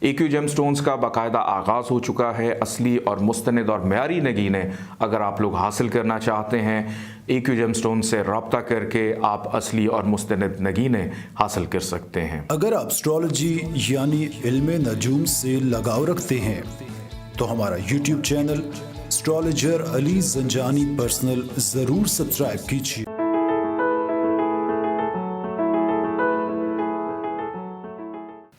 AQ gemstones का बाकायदा आगाज़ हो चुका है। असली और मुस्तनद और मयारी नगीनें अगर आप लोग हासिल करना चाहते हैं, AQ जेमस्टोन्स से रब्ता करके आप असली और मुस्तनद नगीनें हासिल कर सकते हैं। अगर आप एस्ट्रोलॉजी यानी इल्मे नजूम से लगाव रखते हैं तो हमारा YouTube channel astrologer Ali Zanjani personal ज़रूर सब्सक्राइब कीजिए।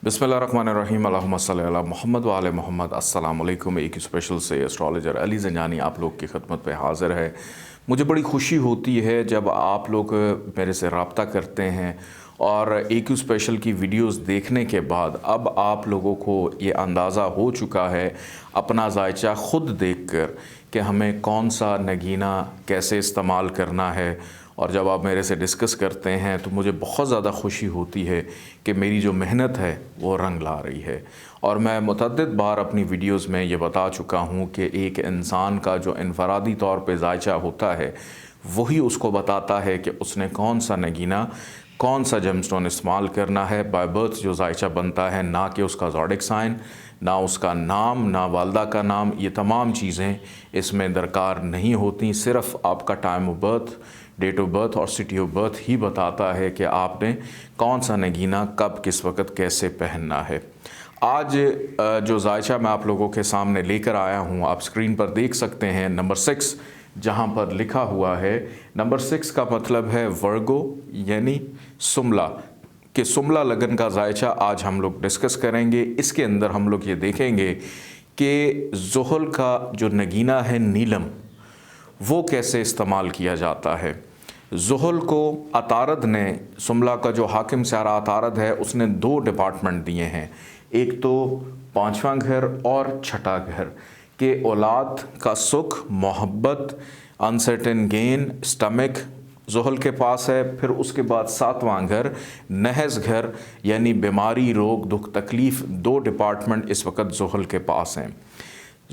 बिस्मिल्लाहिर्रहमानिर्रहीम, अल्लाहुम्मा सल्ली अला मुहम्मद व आले मुहम्मद। अस्सलाम वालेकुम। AQ स्पेशल से एस्ट्रोलॉजर अली ज़ंजानी आप लोग की खिदमत पे हाज़िर है। मुझे बड़ी खुशी होती है जब आप लोग मेरे से रब्ता करते हैं और AQ स्पेशल की वीडियोस देखने के बाद अब आप लोगों को ये अंदाज़ा हो चुका है अपना जायचा ख़ुद देखकर कि हमें कौन सा नगीना कैसे इस्तेमाल करना है। और जब आप मेरे से डिस्कस करते हैं तो मुझे बहुत ज़्यादा खुशी होती है कि मेरी जो मेहनत है वो रंग ला रही है। और मैं मुतअद्दिद बार अपनी वीडियोस में ये बता चुका हूँ कि एक इंसान का जो इनफरादी तौर पे जायचा होता है वही उसको बताता है कि उसने कौन सा नगीना, कौन सा जेमस्टोन इस्तेमाल करना है। बाय बर्थ जो जायचा बनता है, ना कि उसका ज़ोडिक साइन, ना उसका नाम, ना वालदा का नाम, ये तमाम चीज़ें इसमें दरकार नहीं होती। सिर्फ़ आपका time of birth, date of birth और सिटी ऑफ बर्थ ही बताता है कि आपने कौन सा नगीना कब किस वक़्त कैसे पहनना है। आज जो जायचा मैं आप लोगों के सामने लेकर आया हूँ, आप स्क्रीन पर देख सकते हैं नंबर 6 जहाँ पर लिखा हुआ है। नंबर 6 का मतलब है वर्गो यानी सुमला, कि सुमला लगन का जायचा आज हम लोग डिस्कस करेंगे। इसके अंदर हम लोग ये देखेंगे कि ज़ुहल का जो नगीना है नीलम, वो कैसे इस्तेमाल किया जाता है। ज़ुहल को अतारद ने, सुमला का जो हाकिम सारा अतारद है, उसने 2 डिपार्टमेंट दिए हैं। एक तो 5वां घर और 6ठा घर के औलाद का सुख, मोहब्बत, अनसर्टेन गेन, स्टमक ज़ुहल के पास है। फिर उसके बाद 7वां घर नहज घर यानी बीमारी, रोग, दुख, तकलीफ़, 2 डिपार्टमेंट इस वक्त ज़ुहल के पास हैं।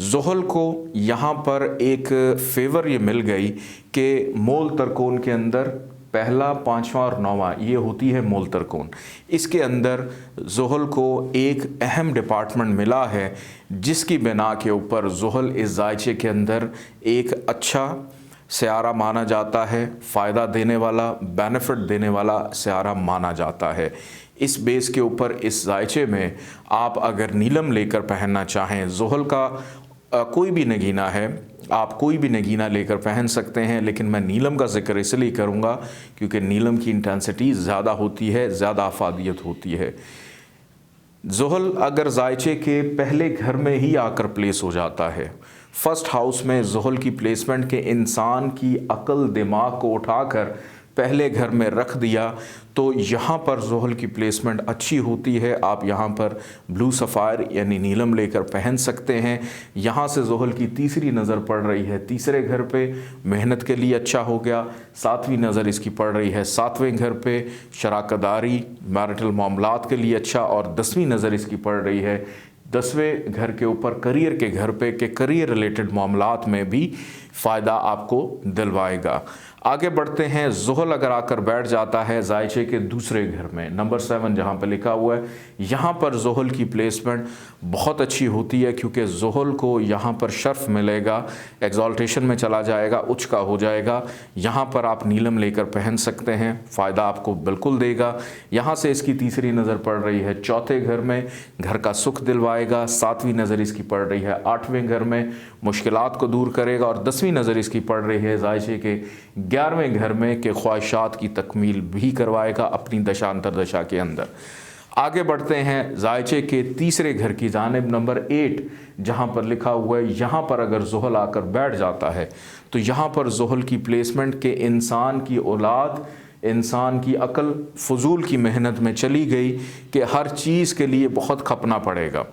ज़ुहल को यहाँ पर एक फेवर ये मिल गई कि मोल तरकोन के अंदर पहला, 5वां और 9वां ये होती है मोल तरकोन। इसके अंदर ज़ुहल को एक अहम डिपार्टमेंट मिला है जिसकी बिना के ऊपर ज़ुहल इस जायचे के अंदर एक अच्छा सियारा माना जाता है, फ़ायदा देने वाला, बेनिफिट देने वाला सियारा माना जाता है। इस बेस के ऊपर इस जायचे में आप अगर नीलम लेकर पहनना चाहें, ज़ुहल का कोई भी नगीना है, आप कोई भी नगीना लेकर पहन सकते हैं, लेकिन मैं नीलम का जिक्र इसलिए करूँगा क्योंकि नीलम की इंटेंसिटी ज़्यादा होती है, ज़्यादा अफादियत होती है। ज़ुहल अगर जायचे के पहले घर में ही आकर प्लेस हो जाता है, फर्स्ट हाउस में ज़ुहल की प्लेसमेंट के इंसान की अक्ल दिमाग को उठाकर पहले घर में रख दिया, तो यहाँ पर ज़ुहल की प्लेसमेंट अच्छी होती है। आप यहाँ पर ब्लू सफ़ायर यानी नीलम लेकर पहन सकते हैं। यहाँ से ज़ुहल की तीसरी नज़र पड़ रही है तीसरे घर पे, मेहनत के लिए अच्छा हो गया। 7वीं नज़र इसकी पड़ रही है 7वें घर पे, शराकदारी, मैरिटल मामलात के लिए अच्छा। और 10वीं नज़र इसकी पड़ रही है 10वें घर के ऊपर, करियर के घर पे, के करियर रिलेटेड मामलात में भी फ़ायदा आपको दिलवाएगा। आगे बढ़ते हैं। ज़ुहल अगर आकर बैठ जाता है जायचे के दूसरे घर में, नंबर 7 जहाँ पर लिखा हुआ है, यहाँ पर ज़ुहल की प्लेसमेंट बहुत अच्छी होती है क्योंकि ज़ुहल को यहाँ पर शर्फ मिलेगा, एक्सॉल्टेशन में चला जाएगा, उच्च का हो जाएगा। यहाँ पर आप नीलम लेकर पहन सकते हैं, फ़ायदा आपको बिल्कुल देगा। यहाँ से इसकी तीसरी नज़र पड़ रही है 4थे घर में, घर का सुख दिलवाएगा। 7वीं नज़र इसकी पड़ रही है 8वें घर में, मुश्किलात को दूर करेगा। और 10वीं नज़र इसकी पड़ रही है जायचे के 11वें घर में, के ख्वाहिशात की तकमील भी करवाएगा अपनी दशा अंतरदशा के अंदर। आगे बढ़ते हैं जायचे के तीसरे घर की जानिब, नंबर 8 जहाँ पर लिखा हुआ है। यहाँ पर अगर ज़ुहल आकर बैठ जाता है तो यहाँ पर ज़ुहल की प्लेसमेंट के इंसान की औलाद, इंसान की अक्ल फजूल की मेहनत में चली गई कि हर चीज़ के लिए बहुत खपना पड़ेगा,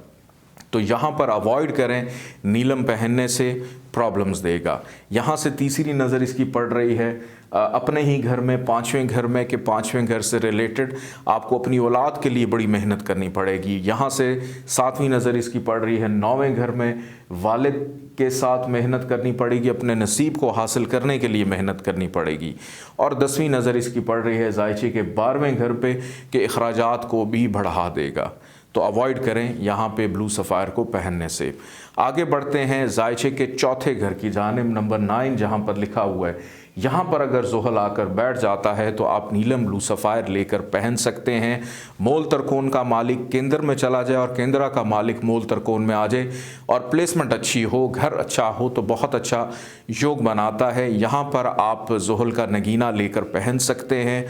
तो यहाँ पर अवॉइड करें, नीलम पहनने से प्रॉब्लम्स देगा। यहाँ से तीसरी नज़र इसकी पड़ रही है अपने ही घर में, 5वें घर में, कि 5वें घर से रिलेटेड आपको अपनी औलाद के लिए बड़ी मेहनत करनी पड़ेगी। यहाँ से 7वीं नज़र इसकी पड़ रही है 9वें घर में, वालिद के साथ मेहनत करनी पड़ेगी, अपने नसीब को हासिल करने के लिए मेहनत करनी पड़ेगी। और 10वीं नज़र इसकी पड़ रही है जायचे के 12वें घर पे, कि अखराजात को भी बढ़ा देगा। तो अवॉइड करें यहाँ पे ब्लू सफ़ायर को पहनने से। आगे बढ़ते हैं जायचे के चौथे घर की जानिब, नंबर 9 जहाँ पर लिखा हुआ है, यहाँ पर अगर ज़ोहल आकर बैठ जाता है तो आप नीलम ब्लू सफ़ायर लेकर पहन सकते हैं। मोल तरकोन का मालिक केंद्र में चला जाए और केंद्रा का मालिक मोल तरकोन में आ जाए और प्लेसमेंट अच्छी हो, घर अच्छा हो तो बहुत अच्छा योग बनाता है। यहाँ पर आप ज़ोहल का नगीना लेकर पहन सकते हैं।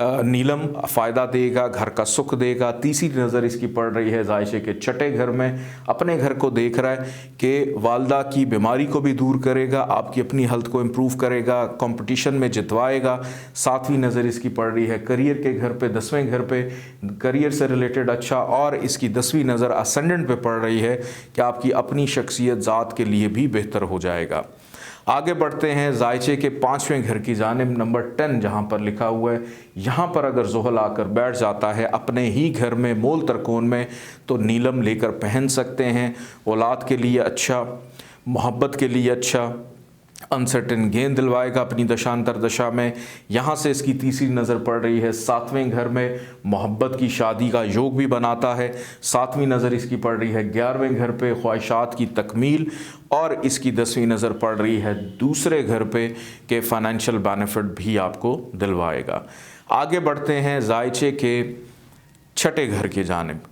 नीलम फ़ायदा देगा, घर का सुख देगा। तीसरी नज़र इसकी पड़ रही है जायशे के छठे घर में, अपने घर को देख रहा है कि वालदा की बीमारी को भी दूर करेगा, आपकी अपनी हेल्थ को इम्प्रूव करेगा, कंपटीशन में जितवाएगा। सातवीं नज़र इसकी पड़ रही है करियर के घर पे, 10वें घर पे, करियर से रिलेटेड अच्छा। और इसकी 10वीं नज़र असेंडेंट पे पड़ रही है कि आपकी अपनी शख्सियत ज़ात के लिए भी बेहतर हो जाएगा। आगे बढ़ते हैं जायचे के 5वें घर की जानिब, नंबर 10 जहाँ पर लिखा हुआ है, यहाँ पर अगर ज़ोहल आकर बैठ जाता है अपने ही घर में मोल तरकोन में तो नीलम लेकर पहन सकते हैं। औलाद के लिए अच्छा, मोहब्बत के लिए अच्छा, अनसर्टेन गेंद दिलवाएगा अपनी दशांतर दशा में। यहाँ से इसकी तीसरी नज़र पड़ रही है 7वें घर में, मोहब्बत की शादी का योग भी बनाता है। 7वीं नज़र इसकी पड़ रही है 11वें घर पे, ख्वाहिशात की तकमील। और इसकी 10वीं नज़र पड़ रही है दूसरे घर पे के फाइनेंशियल बेनिफिट भी आपको दिलवाएगा। आगे बढ़ते हैं जायचे के छठे घर की जानिब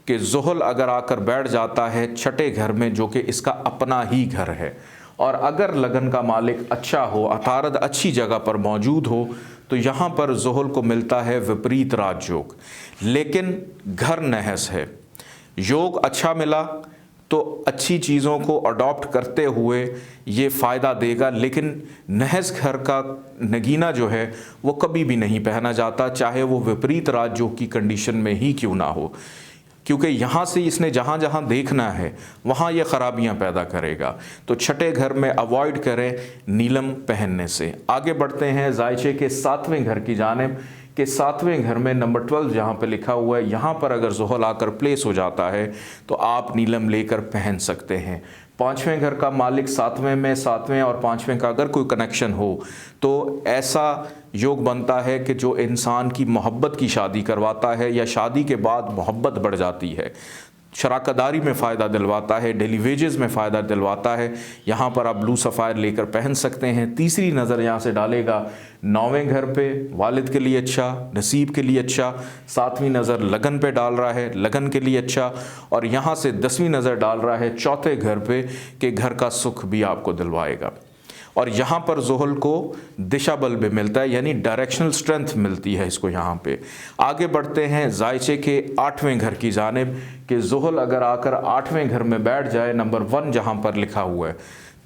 कि ज़ोहल अगर आकर बैठ जाता है छठे घर में जो कि इसका अपना ही घर है, और अगर लगन का मालिक अच्छा हो, अतारद अच्छी जगह पर मौजूद हो तो यहाँ पर ज़ोहल को मिलता है विपरीत राजयोग, लेकिन घर नहस है। योग अच्छा मिला तो अच्छी चीज़ों को अडॉप्ट करते हुए ये फ़ायदा देगा, लेकिन नहस घर का नगीना जो है वो कभी भी नहीं पहना जाता, चाहे वो विपरीत राजयोग की कंडीशन में ही क्यों ना हो, क्योंकि यहाँ से इसने जहाँ जहाँ देखना है वहाँ ये ख़राबियाँ पैदा करेगा। तो छठे घर में अवॉइड करें नीलम पहनने से। आगे बढ़ते हैं जायचे के 7वें घर की जानिब कि 7वें घर में नंबर 12 जहाँ पे लिखा हुआ है, यहाँ पर अगर ज़ोहल आकर प्लेस हो जाता है तो आप नीलम लेकर पहन सकते हैं। 5वें घर का मालिक 7वें में, 7वें और 5वें का अगर कोई कनेक्शन हो तो ऐसा योग बनता है कि जो इंसान की मोहब्बत की शादी करवाता है या शादी के बाद मोहब्बत बढ़ जाती है, शराकतदारी में फ़ायदा दिलवाता है, डेली वेजेस में फ़ायदा दिलवाता है। यहाँ पर आप ब्लू सफ़ायर लेकर पहन सकते हैं। तीसरी नज़र यहाँ से डालेगा 9वें घर पे, वालिद के लिए अच्छा, नसीब के लिए अच्छा। 7वीं नज़र लगन पे डाल रहा है, लगन के लिए अच्छा। और यहाँ से 10वीं नज़र डाल रहा है चौथे घर पे कि घर का सुख भी आपको दिलवाएगा। और यहाँ पर ज़ोहल को दिशा बल भी मिलता है, यानी डायरेक्शनल स्ट्रेंथ मिलती है इसको यहाँ पे। आगे बढ़ते हैं जायचे के 8वें घर की जानिब कि ज़ोहल अगर आकर 8वें घर में बैठ जाए, नंबर 1 जहाँ पर लिखा हुआ है,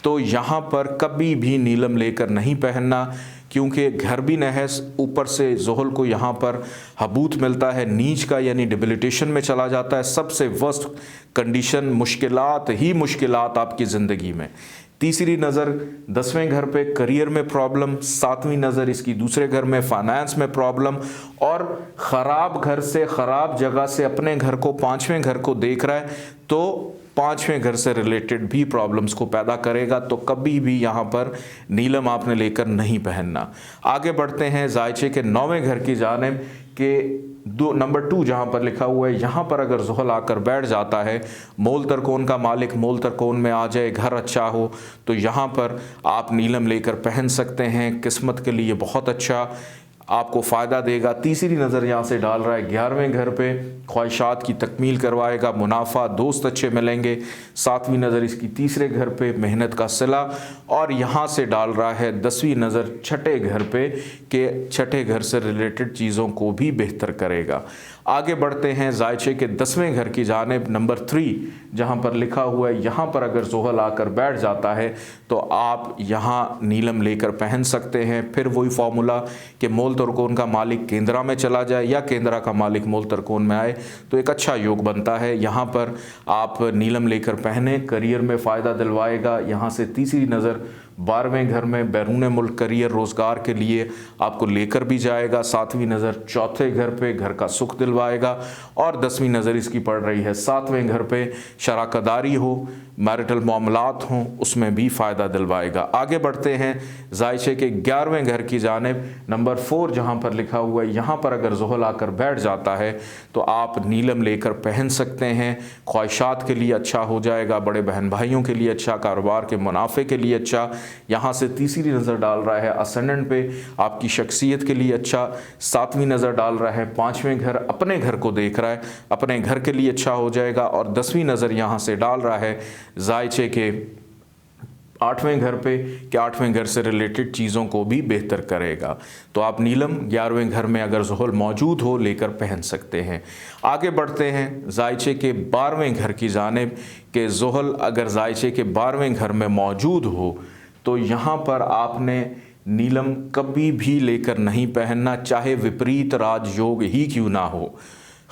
तो यहाँ पर कभी भी नीलम लेकर नहीं पहनना, क्योंकि घर भी नहस, ऊपर से ज़ोहल को यहाँ पर हबूत मिलता है नीच का, यानी डिबिलिटेशन में चला जाता है। सबसे वर्स्ट कंडीशन, मुश्किलात ही मुश्किलात आपकी ज़िंदगी में। तीसरी नज़र 10वें घर पे, करियर में प्रॉब्लम। 7वीं नज़र इसकी दूसरे घर में, फाइनेंस में प्रॉब्लम। और ख़राब घर से, ख़राब जगह से अपने घर को, 5वें घर को देख रहा है तो 5वें घर से रिलेटेड भी प्रॉब्लम्स को पैदा करेगा। तो कभी भी यहाँ पर नीलम आपने लेकर नहीं पहनना। आगे बढ़ते हैं जायचे के 9वें घर की जानिब कि नंबर 2 जहाँ पर लिखा हुआ है, यहाँ पर अगर ज़ोहल आकर बैठ जाता है, मोल तरकोन का मालिक मोल तरकोन में आ जाए, घर अच्छा हो, तो यहाँ पर आप नीलम लेकर पहन सकते हैं। किस्मत के लिए बहुत अच्छा, आपको फ़ायदा देगा। तीसरी नज़र यहाँ से डाल रहा है 11वें घर पे, ख्वाहिशात की तकमील करवाएगा, मुनाफा, दोस्त अच्छे मिलेंगे। 7वीं नज़र इसकी तीसरे घर पे, मेहनत का सिला। और यहाँ से डाल रहा है 10वीं नज़र छठे घर पे कि छठे घर से रिलेटेड चीज़ों को भी बेहतर करेगा। आगे बढ़ते हैं जायचे के 10वें घर की जानिब, नंबर 3 जहाँ पर लिखा हुआ है, यहाँ पर अगर ज़ोहल आकर बैठ जाता है तो आप यहाँ नीलम लेकर पहन सकते हैं। फिर वही फार्मूला कि मोल तरकोन का मालिक केंद्रा में चला जाए या केंद्रा का मालिक मोल तरकोन में आए तो एक अच्छा योग बनता है। यहाँ पर आप नीलम लेकर पहने, करियर में फ़ायदा दिलवाएगा। यहाँ से तीसरी नज़र 12वें घर में बैरून मुल्क करियर रोज़गार के लिए आपको लेकर भी जाएगा। 7वीं नज़र चौथे घर पे घर का सुख दिलवाएगा और 10वीं नज़र इसकी पड़ रही है 7वें घर पे, शराकदारी हो, मैरिटल मामलात हों, उसमें भी फ़ायदा दिलवाएगा। आगे बढ़ते हैं जायशे के 11वें घर की जानिब। नंबर 4 जहाँ पर लिखा हुआ है, यहाँ पर अगर ज़ुहल आकर बैठ जाता है तो आप नीलम लेकर पहन सकते हैं। ख्वाहिशात के लिए अच्छा हो जाएगा, बड़े बहन भाइयों के लिए अच्छा, कारोबार के मुनाफे के लिए अच्छा। यहाँ से तीसरी नज़र डाल रहा है असेंडेंट पे, आपकी शख्सियत के लिए अच्छा। 7वीं नज़र डाल रहा है 5वें घर, अपने घर को देख रहा है, अपने घर के लिए अच्छा हो जाएगा। और 10वीं नज़र यहाँ से डाल रहा है जायचे के 8वें घर पे कि 8वें घर से रिलेटेड चीज़ों को भी बेहतर करेगा। तो आप नीलम 11वें घर में अगर ज़ुहल मौजूद हो लेकर पहन सकते हैं। आगे बढ़ते हैं जायचे के 12वें घर की जानिब कि ज़ुहल अगर जायचे के 12वें घर में मौजूद हो तो यहाँ पर आपने नीलम कभी भी लेकर नहीं पहनना, चाहे विपरीत राजयोग ही क्यों ना हो।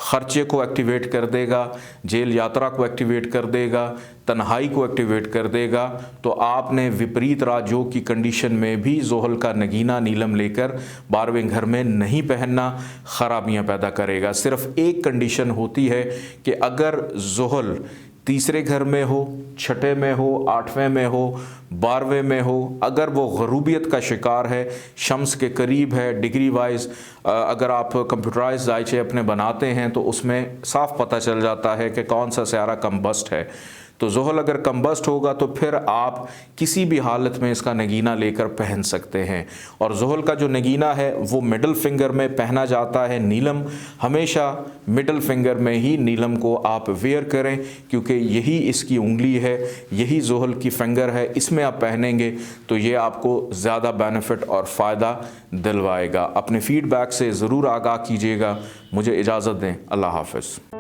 ख़र्चे को एक्टिवेट कर देगा, जेल यात्रा को एक्टिवेट कर देगा, तन्हाई को एक्टिवेट कर देगा। तो आपने विपरीत राजयोग की कंडीशन में भी ज़ुहल का नगीना नीलम लेकर 12वें घर में नहीं पहनना, ख़राबियाँ पैदा करेगा। सिर्फ़ एक कंडीशन होती है कि अगर ज़ुहल तीसरे घर में हो, छठे में हो, 8वें में हो, 12वें में हो, अगर वो ग़रूबियत का शिकार है, शम्स के करीब है, डिग्री वाइज अगर आप कंप्यूटराइज जायचे अपने बनाते हैं तो उसमें साफ पता चल जाता है कि कौन सा स्यारा कम्बस्ट है। तो ज़ुहल अगर कम्बस्ट होगा तो फिर आप किसी भी हालत में इसका नगीना लेकर पहन सकते हैं। और ज़ुहल का जो नगीना है वो मिडल फिंगर में पहना जाता है। नीलम हमेशा मिडल फिंगर में ही नीलम को आप वेयर करें, क्योंकि यही इसकी उंगली है, यही ज़ुहल की फिंगर है, इसमें आप पहनेंगे तो ये आपको ज़्यादा बेनिफिट और फ़ायदा दिलवाएगा। अपने फ़ीडबैक से ज़रूर आगाह कीजिएगा। मुझे इजाज़त दें। अल्लाह हाफ़िज़।